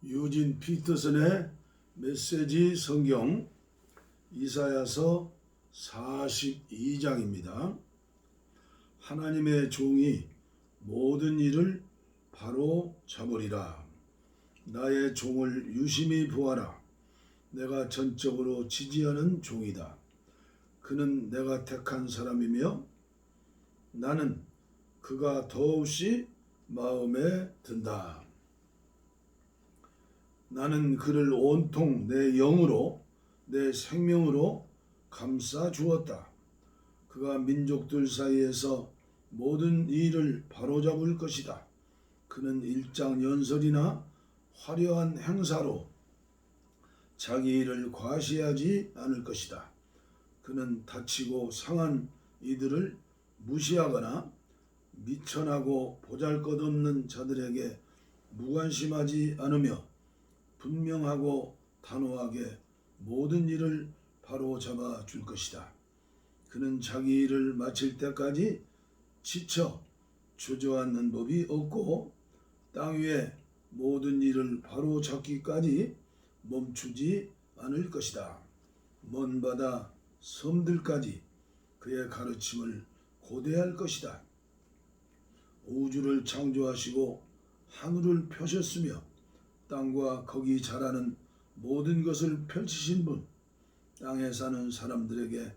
유진 피터슨의 메시지 성경 이사야서 42장입니다. 하나님의 종이 모든 일을 바로 잡으리라. 나의 종을 유심히 보아라. 내가 전적으로 지지하는 종이다. 그는 내가 택한 사람이며 나는 그가 더없이 마음에 든다. 나는 그를 온통 내 영으로 내 생명으로 감싸 주었다. 그가 민족들 사이에서 모든 일을 바로잡을 것이다. 그는 일장연설이나 화려한 행사로 자기 일을 과시하지 않을 것이다. 그는 다치고 상한 이들을 무시하거나 미천하고 보잘것없는 자들에게 무관심하지 않으며 분명하고 단호하게 모든 일을 바로잡아 줄 것이다. 그는 자기 일을 마칠 때까지 지쳐 주저앉는 법이 없고 땅 위에 모든 일을 바로잡기까지 멈추지 않을 것이다. 먼 바다 섬들까지 그의 가르침을 고대할 것이다. 우주를 창조하시고 하늘을 펴셨으며 땅과 거기 자라는 모든 것을 펼치신 분, 땅에 사는 사람들에게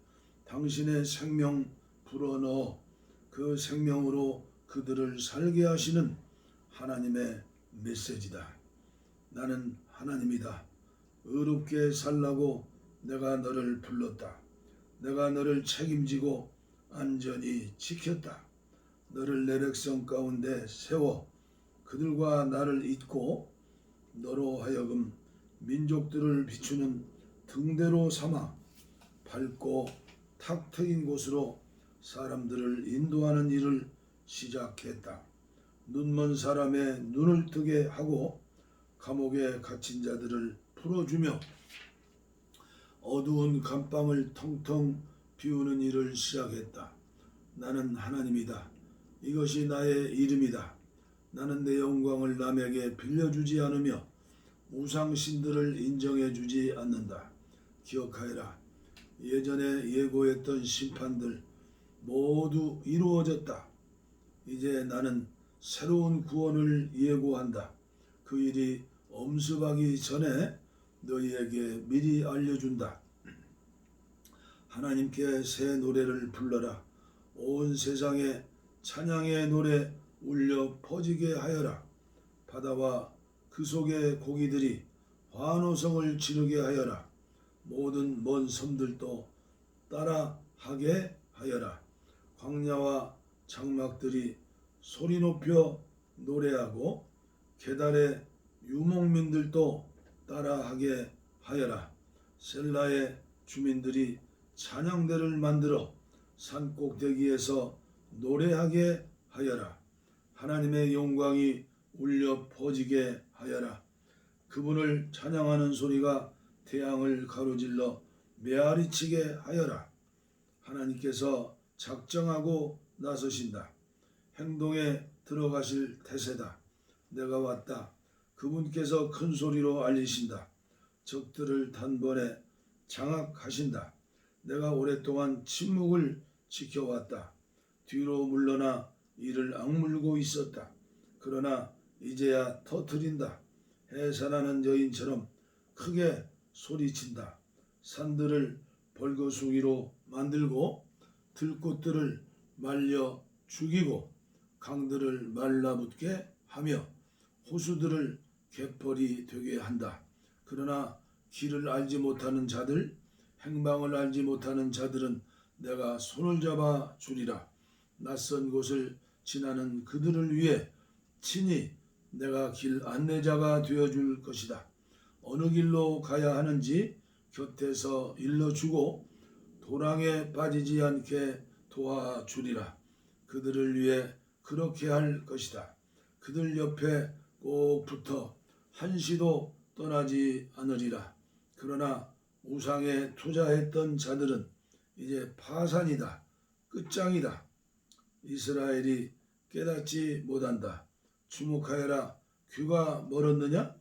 당신의 생명 불어넣어 그 생명으로 그들을 살게 하시는 하나님의 메시지다. 나는 하나님이다. 의롭게 살라고 내가 너를 불렀다. 내가 너를 책임지고 안전히 지켰다. 너를 내 백성 가운데 세워 그들과 나를 잇고 너로 하여금 민족들을 비추는 등대로 삼아 밝고 탁 트인 곳으로 사람들을 인도하는 일을 시작했다. 눈먼 사람의 눈을 뜨게 하고 감옥에 갇힌 자들을 풀어주며 어두운 감방을 텅텅 비우는 일을 시작했다. 나는 하나님이다. 이것이 나의 이름이다. 나는 내 영광을 남에게 빌려주지 않으며 우상신들을 인정해주지 않는다. 기억하여라. 예전에 예고했던 심판들 모두 이루어졌다. 이제 나는 새로운 구원을 예고한다. 그 일이 엄습하기 전에 너희에게 미리 알려준다. 하나님께 새 노래를 불러라. 온 세상에 찬양의 노래 울려 퍼지게 하여라. 바다와 그 속의 고기들이 환호성을 지르게 하여라. 모든 먼 섬들도 따라하게 하여라. 광야와 장막들이 소리 높여 노래하고 게달의 유목민들도 따라하게 하여라. 셀라의 주민들이 찬양대를 만들어 산꼭대기에서 노래하게 하여라. 하나님의 영광이 울려 퍼지게 하여라. 그분을 찬양하는 소리가 태양을 가로질러 메아리치게 하여라. 하나님께서 작정하고 나서신다. 행동에 들어가실 태세다. 내가 왔다. 그분께서 큰 소리로 알리신다. 적들을 단번에 장악하신다. 내가 오랫동안 침묵을 지켜왔다. 뒤로 물러나 이를 악물고 있었다. 그러나 이제야 터뜨린다. 해산하는 여인처럼 크게 소리친다. 산들을 벌거숭이로 만들고 들꽃들을 말려 죽이고 강들을 말라붙게 하며 호수들을 갯벌이 되게 한다. 그러나 길을 알지 못하는 자들, 행방을 알지 못하는 자들은 내가 손을 잡아 주리라. 낯선 곳을 지나는 그들을 위해 친히 내가 길 안내자가 되어줄 것이다. 어느 길로 가야 하는지 곁에서 일러주고 도랑에 빠지지 않게 도와주리라. 그들을 위해 그렇게 할 것이다. 그들 옆에 꼭 붙어 한시도 떠나지 않으리라. 그러나 우상에 투자했던 자들은 이제 파산이다. 끝장이다. 이스라엘이 깨닫지 못한다. 주목하여라. 귀가 멀었느냐?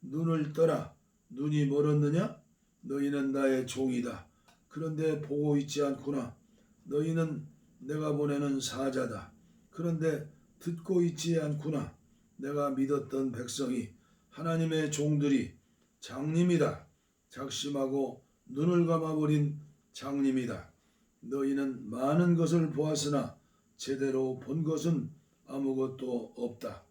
눈을 떠라. 눈이 멀었느냐? 너희는 나의 종이다. 그런데 보고 있지 않구나. 너희는 내가 보내는 사자다. 그런데 듣고 있지 않구나. 내가 믿었던 백성이 하나님의 종들이 장님이다. 작심하고 눈을 감아버린 장님이다. 너희는 많은 것을 보았으나 제대로 본 것은 아무것도 없다.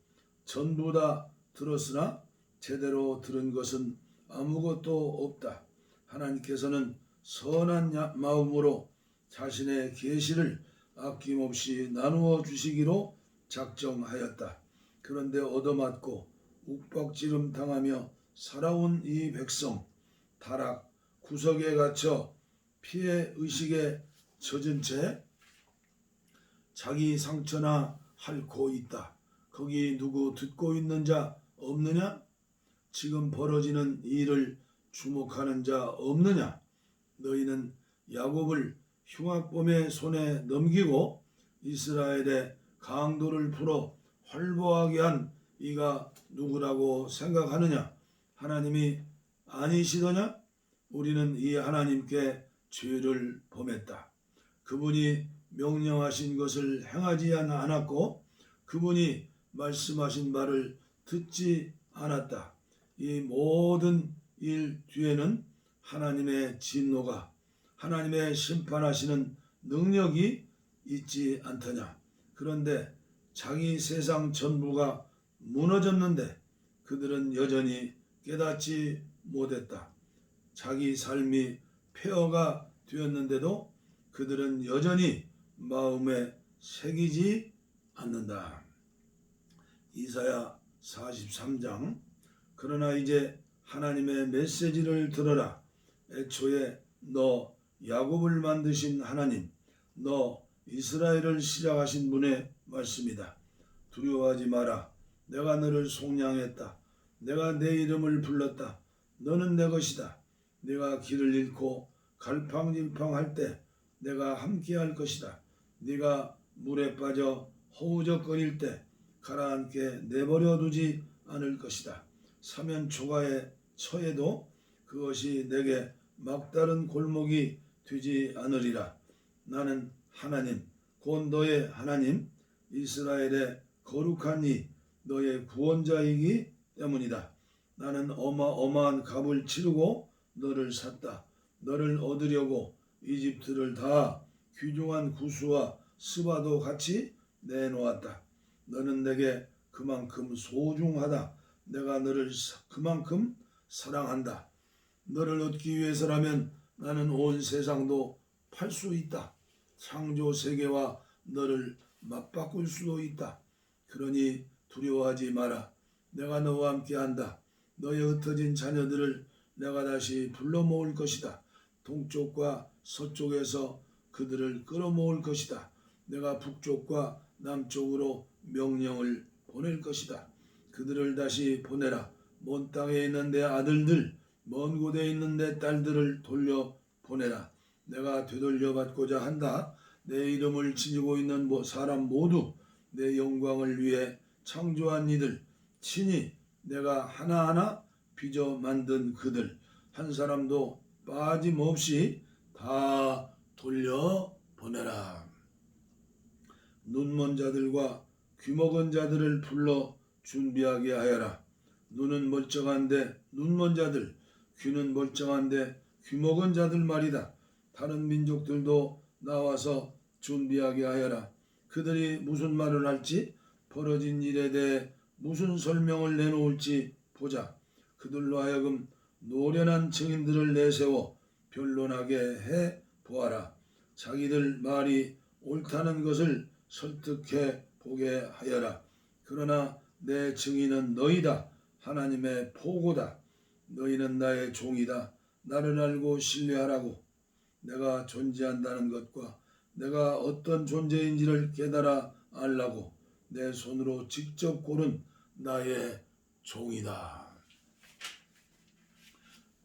전부 다 들었으나 제대로 들은 것은 아무것도 없다. 하나님께서는 선한 마음으로 자신의 계시를 아낌없이 나누어 주시기로 작정하였다. 그런데 얻어맞고 욱박지름 당하며 살아온 이 백성, 타락, 구석에 갇혀 피해 의식에 젖은 채 자기 상처나 핥고 있다. 거기 누구 듣고 있는 자 없느냐? 지금 벌어지는 일을 주목하는 자 없느냐? 너희는 야곱을 흉악범의 손에 넘기고 이스라엘의 강도를 풀어 활보하게 한 이가 누구라고 생각하느냐? 하나님이 아니시더냐? 우리는 이 하나님께 죄를 범했다. 그분이 명령하신 것을 행하지 않았고 그분이 말씀하신 말을 듣지 않았다. 이 모든 일 뒤에는 하나님의 진노가, 하나님의 심판하시는 능력이 있지 않더냐. 그런데 자기 세상 전부가 무너졌는데 그들은 여전히 깨닫지 못했다. 자기 삶이 폐허가 되었는데도 그들은 여전히 마음에 새기지 않는다. 이사야 43장. 그러나 이제 하나님의 메시지를 들어라. 애초에 너 야곱을 만드신 하나님, 너 이스라엘을 시작하신 분의 말씀이다. 두려워하지 마라. 내가 너를 속량했다. 내가 내 이름을 불렀다. 너는 내 것이다. 네가 길을 잃고 갈팡질팡할 때 내가 함께할 것이다. 네가 물에 빠져 허우적거릴 때 가라앉게 내버려 두지 않을 것이다. 사면 초가에 처해도 그것이 내게 막다른 골목이 되지 않으리라. 나는 하나님, 곧 너의 하나님, 이스라엘의 거룩한 이 너의 구원자이기 때문이다. 나는 어마어마한 값을 치르고 너를 샀다. 너를 얻으려고 이집트를 다 귀중한 구스와 스바도 같이 내놓았다. 너는 내게 그만큼 소중하다. 내가 너를 그만큼 사랑한다. 너를 얻기 위해서라면 나는 온 세상도 팔 수 있다. 창조 세계와 너를 맞바꿀 수도 있다. 그러니 두려워하지 마라. 내가 너와 함께한다. 너의 흩어진 자녀들을 내가 다시 불러 모을 것이다. 동쪽과 서쪽에서 그들을 끌어모을 것이다. 내가 북쪽과 남쪽으로 명령을 보낼 것이다. 그들을 다시 보내라. 먼 땅에 있는 내 아들들, 먼 곳에 있는 내 딸들을 돌려 보내라. 내가 되돌려 받고자 한다. 내 이름을 지니고 있는 사람 모두 내 영광을 위해 창조한 이들, 친히 내가 하나하나 빚어 만든 그들 한 사람도 빠짐없이 다 돌려 보내라. 눈먼 자들과 귀먹은 자들을 불러 준비하게 하여라. 눈은 멀쩡한데 눈먼 자들, 귀는 멀쩡한데 귀먹은 자들 말이다. 다른 민족들도 나와서 준비하게 하여라. 그들이 무슨 말을 할지, 벌어진 일에 대해 무슨 설명을 내놓을지 보자. 그들로 하여금 노련한 증인들을 내세워 변론하게 해 보아라. 자기들 말이 옳다는 것을 설득해 보게 하여라. 그러나 내 증인은 너희다. 하나님의 포고다. 너희는 나의 종이다. 나를 알고 신뢰하라고. 내가 존재한다는 것과 내가 어떤 존재인지를 깨달아 알라고 내 손으로 직접 고른 나의 종이다.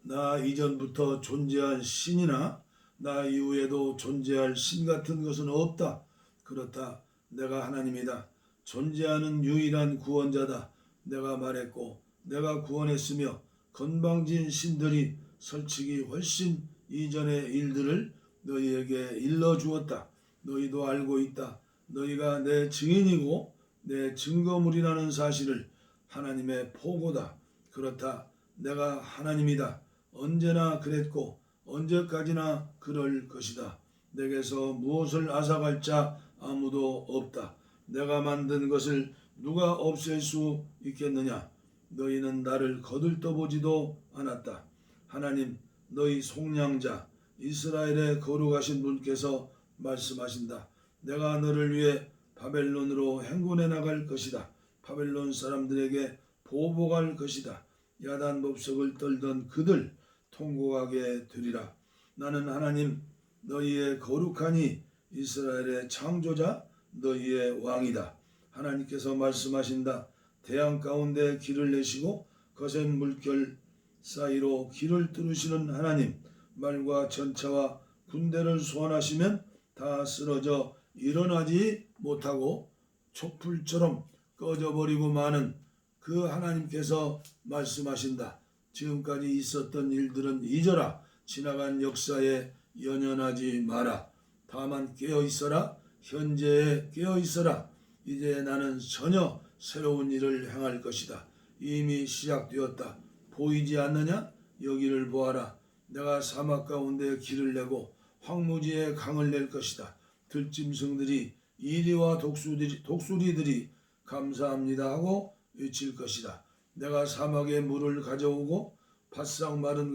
나 이전부터 존재한 신이나 나 이후에도 존재할 신 같은 것은 없다. 그렇다. 내가 하나님이다. 존재하는 유일한 구원자다. 내가 말했고 내가 구원했으며 건방진 신들이 설치기 훨씬 이전의 일들을 너희에게 일러주었다. 너희도 알고 있다. 너희가 내 증인이고 내 증거물이라는 사실을. 하나님의 포고다. 그렇다. 내가 하나님이다. 언제나 그랬고 언제까지나 그럴 것이다. 내게서 무엇을 앗아갈 자 아무도 없다. 내가 만든 것을 누가 없앨 수 있겠느냐. 너희는 나를 거들떠보지도 않았다. 하나님, 너희 속량자 이스라엘의 거룩하신 분께서 말씀하신다. 내가 너를 위해 바벨론으로 행군해 나갈 것이다. 바벨론 사람들에게 보복할 것이다. 야단 법석을 떨던 그들 통곡하게 되리라. 나는 하나님, 너희의 거룩하니 이스라엘의 창조자, 너희의 왕이다. 하나님께서 말씀하신다. 태양 가운데 길을 내시고 거센 물결 사이로 길을 뚫으시는 하나님, 말과 전차와 군대를 소환하시면 다 쓰러져 일어나지 못하고 촛불처럼 꺼져버리고 마는 그 하나님께서 말씀하신다. 지금까지 있었던 일들은 잊어라. 지나간 역사에 연연하지 마라. 다만 깨어있어라. 현재에 깨어있어라. 이제 나는 전혀 새로운 일을 행할 것이다. 이미 시작되었다. 보이지 않느냐? 여기를 보아라. 내가 사막 가운데 길을 내고 황무지에 강을 낼 것이다. 들짐승들이 이리와 독수리들이 감사합니다 하고 외칠 것이다. 내가 사막에 물을 가져오고 바싹 마른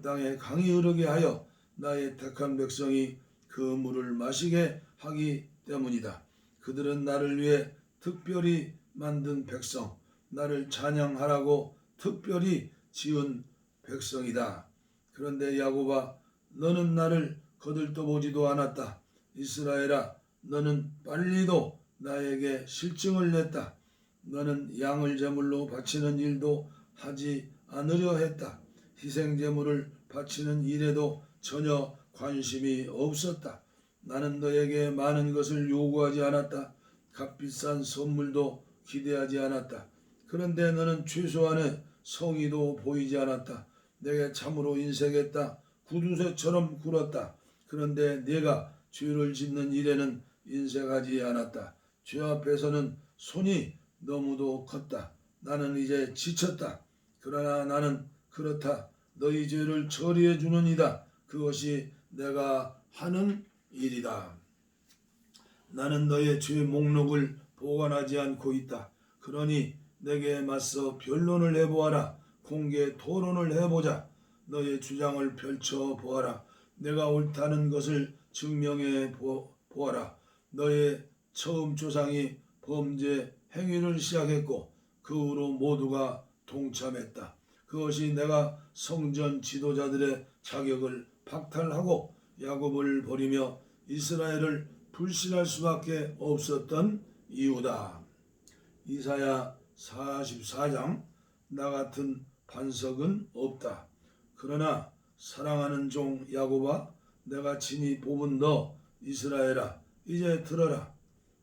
땅에 강이 흐르게 하여 나의 택한 백성이 그 물을 마시게 하기 때문이다. 그들은 나를 위해 특별히 만든 백성, 나를 찬양하라고 특별히 지은 백성이다. 그런데 야곱아, 너는 나를 거들떠보지도 않았다. 이스라엘아, 너는 빨리도 나에게 실증을 냈다. 너는 양을 제물로 바치는 일도 하지 않으려 했다. 희생 제물을 바치는 일에도 전혀 관심이 없었다. 나는 너에게 많은 것을 요구하지 않았다. 값비싼 선물도 기대하지 않았다. 그런데 너는 최소한의 성의도 보이지 않았다. 내게 참으로 인색했다. 구두쇠처럼 굴었다. 그런데 네가 죄를 짓는 일에는 인색하지 않았다. 죄 앞에서는 손이 너무도 컸다. 나는 이제 지쳤다. 그러나 나는 그렇다. 너희 죄를 처리해 주는 이다. 그것이 내가 하는 일이다. 나는 너의 죄 목록을 보관하지 않고 있다. 그러니 내게 맞서 변론을 해보아라. 공개 토론을 해보자. 너의 주장을 펼쳐 보아라. 내가 옳다는 것을 증명해 보아라. 너의 처음 조상이 범죄 행위를 시작했고 그 후로 모두가 동참했다. 그것이 내가 성전 지도자들의 자격을 박탈하고 야곱을 버리며 이스라엘을 불신할 수밖에 없었던 이유다. 이사야 44장. 나 같은 반석은 없다. 그러나 사랑하는 종 야곱아, 내가 친히 뽑은 너 이스라엘아, 이제 들어라.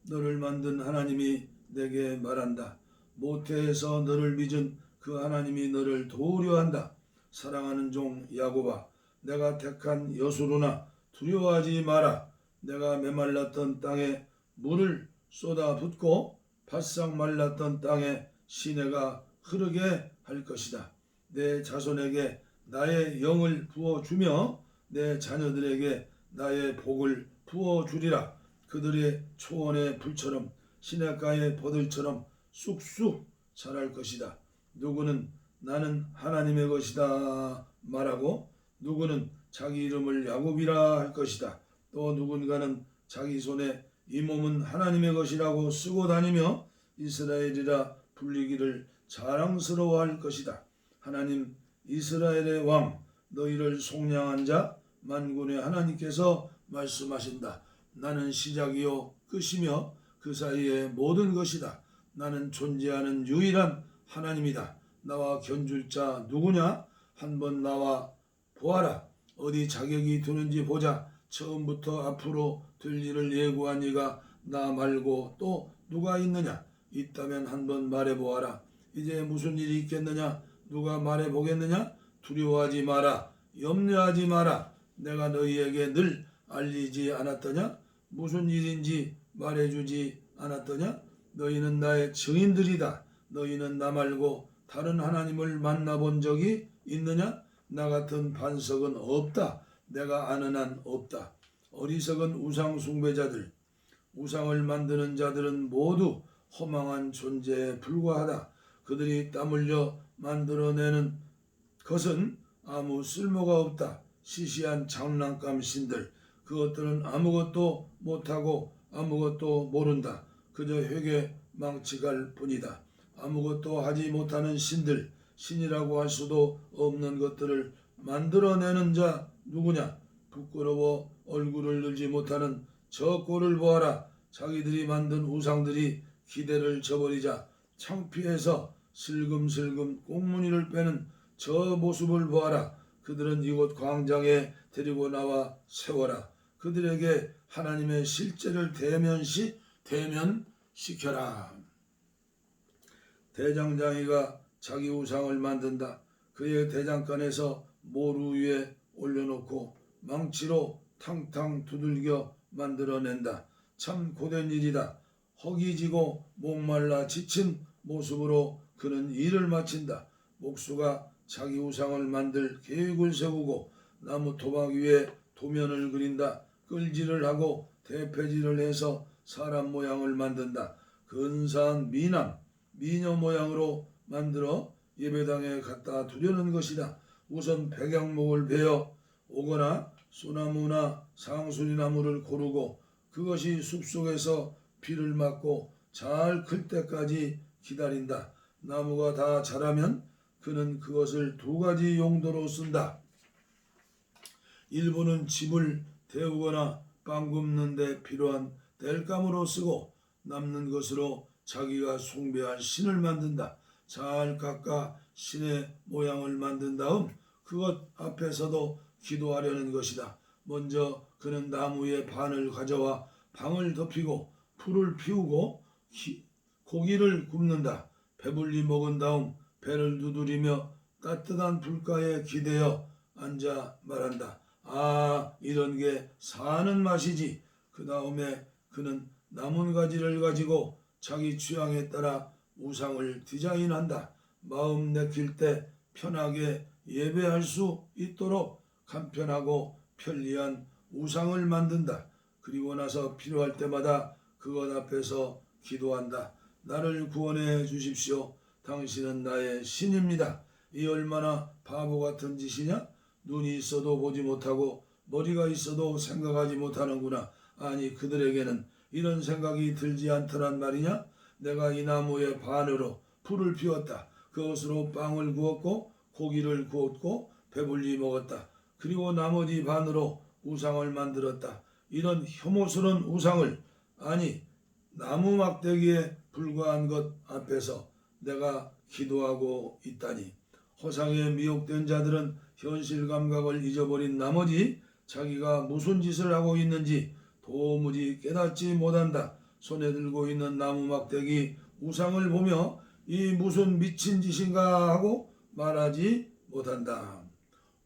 너를 만든 하나님이 내게 말한다. 모태에서 너를 빚은 그 하나님이 너를 도우려 한다. 사랑하는 종 야곱아, 내가 택한 여수로나 두려워하지 마라. 내가 메말랐던 땅에 물을 쏟아붓고 바싹 말랐던 땅에 시내가 흐르게 할 것이다. 내 자손에게 나의 영을 부어주며 내 자녀들에게 나의 복을 부어주리라. 그들의 초원의 풀처럼 시냇가의 버들처럼 쑥쑥 자랄 것이다. 누구는 나는 하나님의 것이다 말하고 누구는 자기 이름을 야곱이라 할 것이다. 또 누군가는 자기 손에 이 몸은 하나님의 것이라고 쓰고 다니며 이스라엘이라 불리기를 자랑스러워할 것이다. 하나님 이스라엘의 왕 너희를 속량한 자 만군의 하나님께서 말씀하신다. 나는 시작이요 끝이며 그 사이의 모든 것이다. 나는 존재하는 유일한 하나님이다. 나와 견줄 자 누구냐? 한번 나와 보아라. 어디 자격이 되는지 보자. 처음부터 앞으로 될 일을 예고한 이가 나 말고 또 누가 있느냐? 있다면 한번 말해보아라. 이제 무슨 일이 있겠느냐? 누가 말해 보겠느냐? 두려워하지 마라. 염려하지 마라. 내가 너희에게 늘 알리지 않았더냐? 무슨 일인지 말해주지 않았더냐? 너희는 나의 증인들이다. 너희는 나 말고 다른 하나님을 만나본 적이 있느냐? 나 같은 반석은 없다. 내가 아는 한 없다. 어리석은 우상 숭배자들, 우상을 만드는 자들은 모두 허망한 존재에 불과하다. 그들이 땀 흘려 만들어내는 것은 아무 쓸모가 없다. 시시한 장난감 신들, 그것들은 아무것도 못하고 아무것도 모른다. 그저 회개 망치갈 뿐이다. 아무것도 하지 못하는 신들, 신이라고 할 수도 없는 것들을 만들어내는 자 누구냐? 부끄러워 얼굴을 들지 못하는 저 꼴을 보아라. 자기들이 만든 우상들이 기대를 저버리자 창피해서 슬금슬금 꽁무니를 빼는 저 모습을 보아라. 그들은 이곳 광장에 데리고 나와 세워라. 그들에게 하나님의 실제를 대면시켜라. 대장장이가 자기 우상을 만든다. 그의 대장간에서 모루 위에 올려놓고 망치로 탕탕 두들겨 만들어낸다. 참 고된 일이다. 허기지고 목말라 지친 모습으로 그는 일을 마친다. 목수가 자기 우상을 만들 계획을 세우고 나무 토막 위에 도면을 그린다. 끌질을 하고 대패질을 해서 사람 모양을 만든다. 근사한 미녀 모양으로 만들어 예배당에 갖다 두려는 것이다. 우선 백양목을 베어 오거나 소나무나 상수리나무를 고르고 그것이 숲속에서 비를 맞고 잘 클 때까지 기다린다. 나무가 다 자라면 그는 그것을 두 가지 용도로 쓴다. 일부는 집을 데우거나 빵 굽는 데 필요한 땔감으로 쓰고 남는 것으로 자기가 숭배할 신을 만든다. 잘 깎아 신의 모양을 만든 다음 그것 앞에서도 기도하려는 것이다. 먼저 그는 나무의 반을 가져와 방을 덮이고 불을 피우고 고기를 굽는다. 배불리 먹은 다음 배를 두드리며 따뜻한 불가에 기대어 앉아 말한다. 아, 이런 게 사는 맛이지. 그 다음에 그는 남은 가지를 가지고 자기 취향에 따라 우상을 디자인한다. 마음 내킬 때 편하게 예배할 수 있도록 간편하고 편리한 우상을 만든다. 그리고 나서 필요할 때마다 그것 앞에서 기도한다. 나를 구원해 주십시오. 당신은 나의 신입니다. 이 얼마나 바보 같은 짓이냐? 눈이 있어도 보지 못하고 머리가 있어도 생각하지 못하는구나. 아니, 그들에게는 이런 생각이 들지 않더란 말이냐? 내가 이 나무의 반으로 불을 피웠다. 그것으로 빵을 구웠고 고기를 구웠고 배불리 먹었다. 그리고 나머지 반으로 우상을 만들었다. 이런 혐오스러운 우상을, 아니 나무 막대기에 불과한 것 앞에서 내가 기도하고 있다니. 허상에 미혹된 자들은 현실 감각을 잊어버린 나머지 자기가 무슨 짓을 하고 있는지 도무지 깨닫지 못한다. 손에 들고 있는 나무 막대기 우상을 보며 이 무슨 미친 짓인가 하고 말하지 못한다.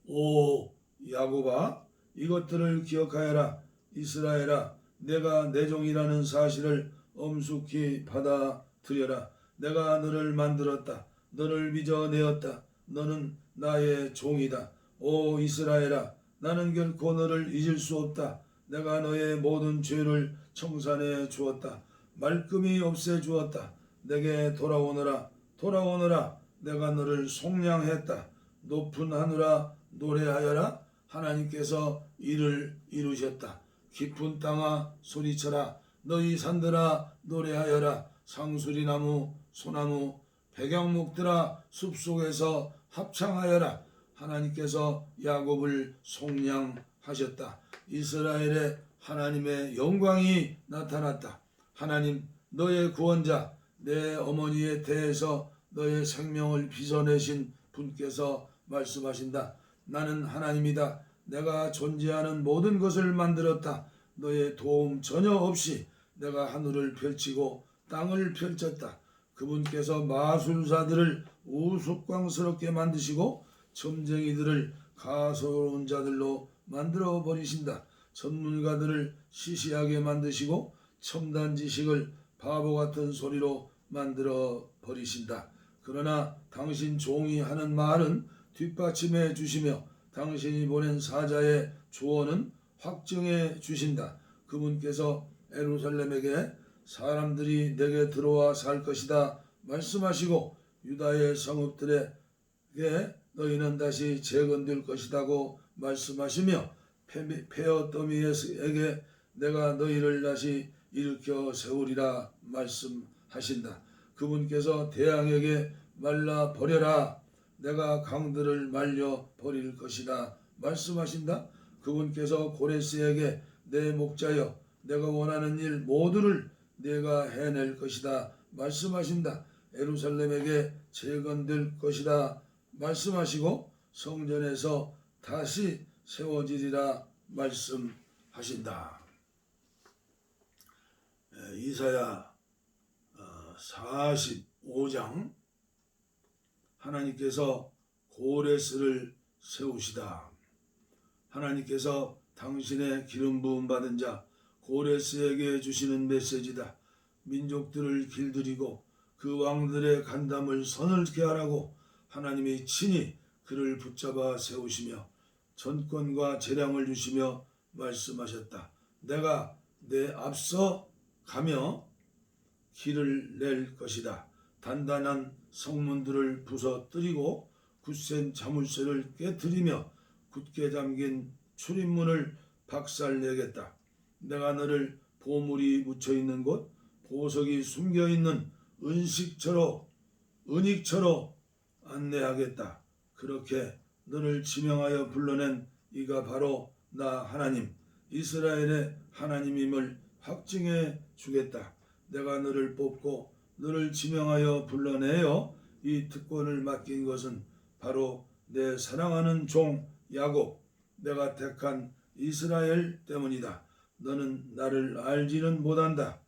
오 야곱아, 이것들을 기억하여라. 이스라엘아, 내가 내 종이라는 사실을 엄숙히 받아들여라. 내가 너를 만들었다. 너를 빚어내었다. 너는 나의 종이다. 오 이스라엘아, 나는 결코 너를 잊을 수 없다. 내가 너의 모든 죄를 청산해 주었다. 말끔히 없애 주었다. 내게 돌아오너라. 돌아오너라. 내가 너를 속량했다. 높은 하늘아 노래하여라. 하나님께서 이를 이루셨다. 깊은 땅아 소리쳐라. 너희 산들아 노래하여라. 상수리나무 소나무 백양목들아 숲속에서 합창하여라. 하나님께서 야곱을 속량하셨다. 이스라엘의 하나님의 영광이 나타났다. 하나님 너의 구원자, 내 어머니의 태에서 너의 생명을 빚어내신 분께서 말씀하신다. 나는 하나님이다. 내가 존재하는 모든 것을 만들었다. 너의 도움 전혀 없이 내가 하늘을 펼치고 땅을 펼쳤다. 그분께서 마술사들을 우스꽝스럽게 만드시고 점쟁이들을 가소로운 자들로 만들어 버리신다. 전문가들을 시시하게 만드시고 첨단 지식을 바보 같은 소리로 만들어 버리신다. 그러나 당신 종이 하는 말은 뒷받침해 주시며 당신이 보낸 사자의 조언은 확증해 주신다. 그분께서 예루살렘에게 사람들이 내게 들어와 살 것이다 말씀하시고 유다의 성읍들에게 너희는 다시 재건될 것이라고 말씀하시며 페어더미에게 내가 너희를 다시 일으켜 세우리라 말씀하신다. 그분께서 대항에게 말라 버려라 내가 강들을 말려 버릴 것이다 말씀하신다. 그분께서 고레스에게 내 목자여 내가 원하는 일 모두를 내가 해낼 것이다 말씀하신다. 예루살렘에게 재건될 것이다 말씀하시고 성전에서 다시 세워지리라 말씀하신다. 이사야 45장 하나님께서 고레스를 세우시다. 하나님께서 당신의 기름 부음 받은 자 고레스에게 주시는 메시지다. 민족들을 길들이고 그 왕들의 간담을 서늘게 하라고 하나님이 친히 그를 붙잡아 세우시며 전권과 재량을 주시며 말씀하셨다. 내가 내 앞서 가며 길을 낼 것이다. 단단한 성문들을 부서뜨리고 굳센 자물쇠를 깨뜨리며 굳게 잠긴 출입문을 박살내겠다. 내가 너를 보물이 묻혀있는 곳, 보석이 숨겨있는 은닉처로 안내하겠다. 그렇게 너를 지명하여 불러낸 이가 바로 나 하나님 이스라엘의 하나님임을 확증해 주겠다. 내가 너를 뽑고 너를 지명하여 불러내어 이 특권을 맡긴 것은 바로 내 사랑하는 종 야곱 내가 택한 이스라엘 때문이다. 너는 나를 알지는 못한다.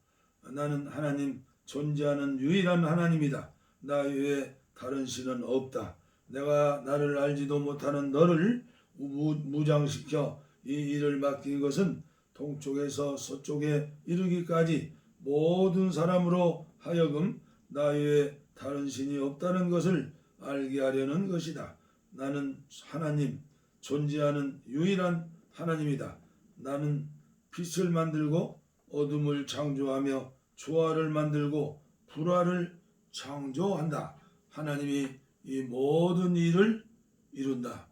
나는 하나님 존재하는 유일한 하나님이다. 나 외에 다른 신은 없다. 내가 나를 알지도 못하는 너를 무장시켜 이 일을 맡긴 것은 동쪽에서 서쪽에 이르기까지 모든 사람으로 하여금 나 외에 다른 신이 없다는 것을 알게 하려는 것이다. 나는 하나님, 존재하는 유일한 하나님이다. 나는 빛을 만들고 어둠을 창조하며 조화를 만들고 불화를 창조한다. 하나님이 이 모든 일을 이룬다.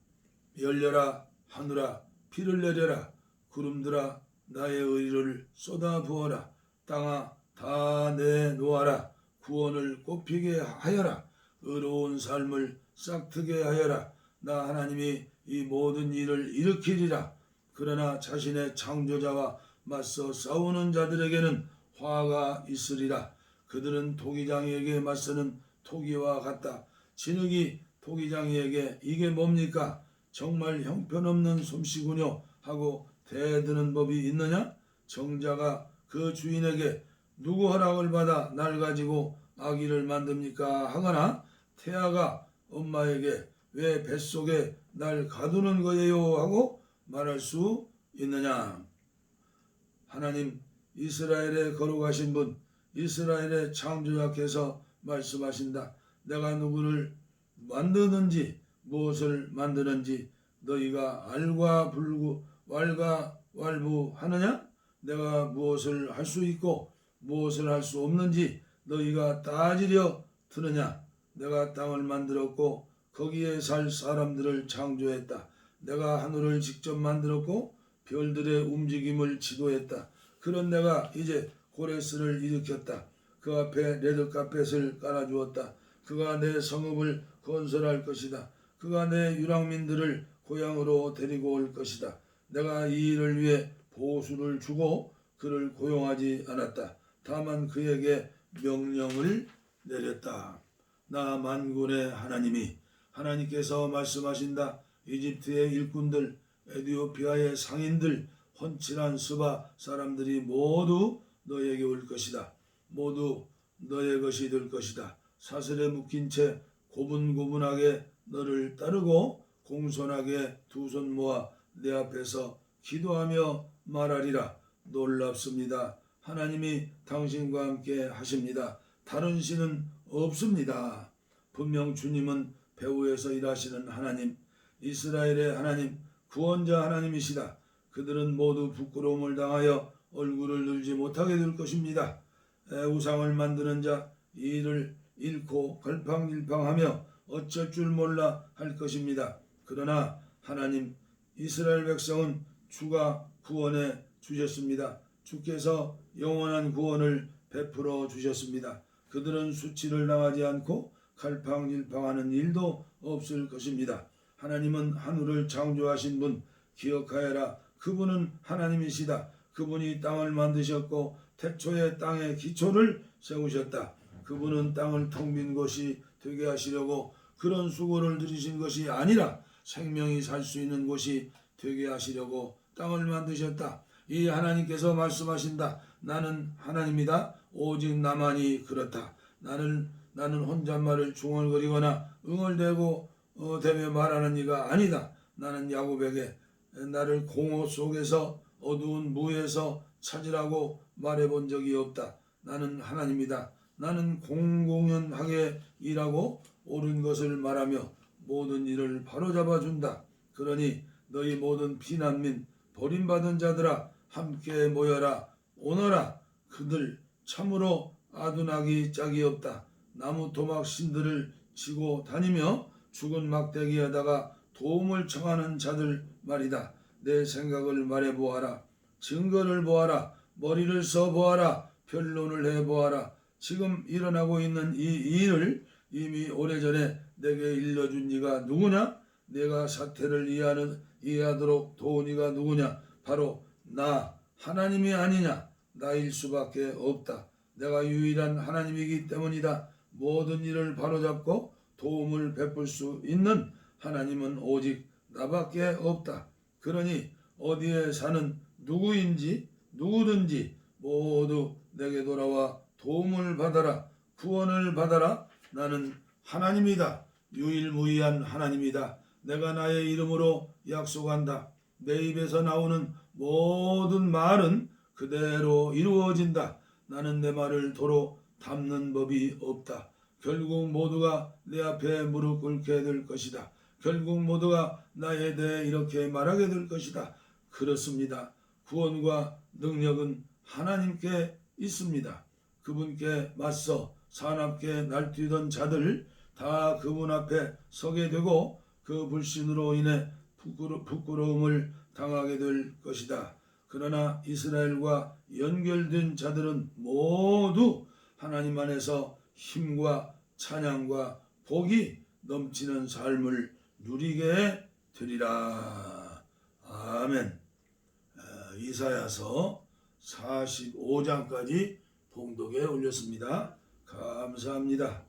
열려라 하늘아 비를 내려라 구름들아 나의 의를 쏟아 부어라 땅아 다 내놓아라 구원을 꽃피게 하여라 의로운 삶을 싹트게 하여라 나 하나님이 이 모든 일을 일으키리라. 그러나 자신의 창조자와 맞서 싸우는 자들에게는 화가 있으리라. 그들은 토기장이에게 맞서는 토기와 같다. 진흙이 토기장이에게 이게 뭡니까? 정말 형편없는 솜씨군요 하고 대드는 법이 있느냐? 정자가 그 주인에게 누구 허락을 받아 날 가지고 아기를 만듭니까? 하거나 태아가 엄마에게 왜 뱃속에 날 가두는 거예요? 하고 말할 수 있느냐? 하나님 이스라엘에 거룩하신 분 이스라엘의 창조자께서 말씀하신다. 내가 누구를 만드는지 무엇을 만드는지 너희가 알과 불구 왈가 왈부하느냐? 내가 무엇을 할 수 있고 무엇을 할 수 없는지 너희가 따지려 드느냐? 내가 땅을 만들었고 거기에 살 사람들을 창조했다. 내가 하늘을 직접 만들었고 별들의 움직임을 지도했다. 그런 내가 이제 고레스를 일으켰다. 그 앞에 레드카펫을 깔아주었다. 그가 내 성읍을 건설할 것이다. 그가 내 유랑민들을 고향으로 데리고 올 것이다. 내가 이 일을 위해 보수를 주고 그를 고용하지 않았다. 다만 그에게 명령을 내렸다. 나 만군의 하나님이 하나님께서 말씀하신다. 이집트의 일꾼들, 에티오피아의 상인들, 헌칠한 스바 사람들이 모두 너에게 올 것이다. 모두 너의 것이 될 것이다. 사슬에 묶인 채 고분고분하게 너를 따르고 공손하게 두 손 모아 내 앞에서 기도하며 말하리라. 놀랍습니다. 하나님이 당신과 함께 하십니다. 다른 신은 없습니다. 분명 주님은 배후에서 일하시는 하나님, 이스라엘의 하나님, 구원자 하나님이시다. 그들은 모두 부끄러움을 당하여 얼굴을 들지 못하게 될 것입니다. 우상을 만드는 자 이를 잃고 갈팡질팡하며 어쩔 줄 몰라 할 것입니다. 그러나 하나님, 이스라엘 백성은 주가 구원해 주셨습니다. 주께서 영원한 구원을 베풀어 주셨습니다. 그들은 수치를 당하지 않고 갈팡질팡하는 일도 없을 것입니다. 하나님은 하늘을 창조하신 분 기억하여라. 그분은 하나님이시다. 그분이 땅을 만드셨고 태초에 땅의 기초를 세우셨다. 그분은 땅을 텅 빈 곳이 되게 하시려고 그런 수고를 들이신 것이 아니라 생명이 살 수 있는 곳이 되게 하시려고 땅을 만드셨다. 이 하나님께서 말씀하신다. 나는 하나님이다. 오직 나만이 그렇다. 나는 혼잣말을 중얼거리거나 응얼대고 대며 말하는 이가 아니다. 나는 야곱에게 나를 공허 속에서 어두운 무에서 찾으라고 말해본 적이 없다. 나는 하나님이다. 나는 공공연하게 일하고 옳은 것을 말하며 모든 일을 바로잡아 준다. 그러니 너희 모든 피난민 버림받은 자들아 함께 모여라. 오너라. 그들 참으로 아둔하기 짝이 없다. 나무 토막 신들을 치고 다니며 죽은 막대기에다가 도움을 청하는 자들 말이다. 내 생각을 말해보아라. 증거를 보아라. 머리를 써보아라. 변론을 해보아라. 지금 일어나고 있는 이 일을 이미 오래전에 내게 일러준 이가 누구냐? 내가 사태를 이해하도록 도운 이가 누구냐? 바로 나 하나님이 아니냐? 나일 수밖에 없다. 내가 유일한 하나님이기 때문이다. 모든 일을 바로잡고 도움을 베풀 수 있는 하나님은 오직 나밖에 없다. 그러니 어디에 사는 누구든지 모두 내게 돌아와 도움을 받아라. 구원을 받아라. 나는 하나님이다. 유일무이한 하나님이다. 내가 나의 이름으로 약속한다. 내 입에서 나오는 모든 말은 그대로 이루어진다. 나는 내 말을 도로 담는 법이 없다. 결국 모두가 내 앞에 무릎 꿇게 될 것이다. 결국 모두가 나에 대해 이렇게 말하게 될 것이다. 그렇습니다. 구원과 능력은 하나님께 있습니다. 그분께 맞서 사납게 날뛰던 자들 다 그분 앞에 서게 되고 그 불신으로 인해 부끄러움을 당하게 될 것이다. 그러나 이스라엘과 연결된 자들은 모두 하나님 안에서 힘과 찬양과 복이 넘치는 삶을 누리게 되리라. 아멘. 이사야서 45장까지 봉독에 올렸습니다. 감사합니다.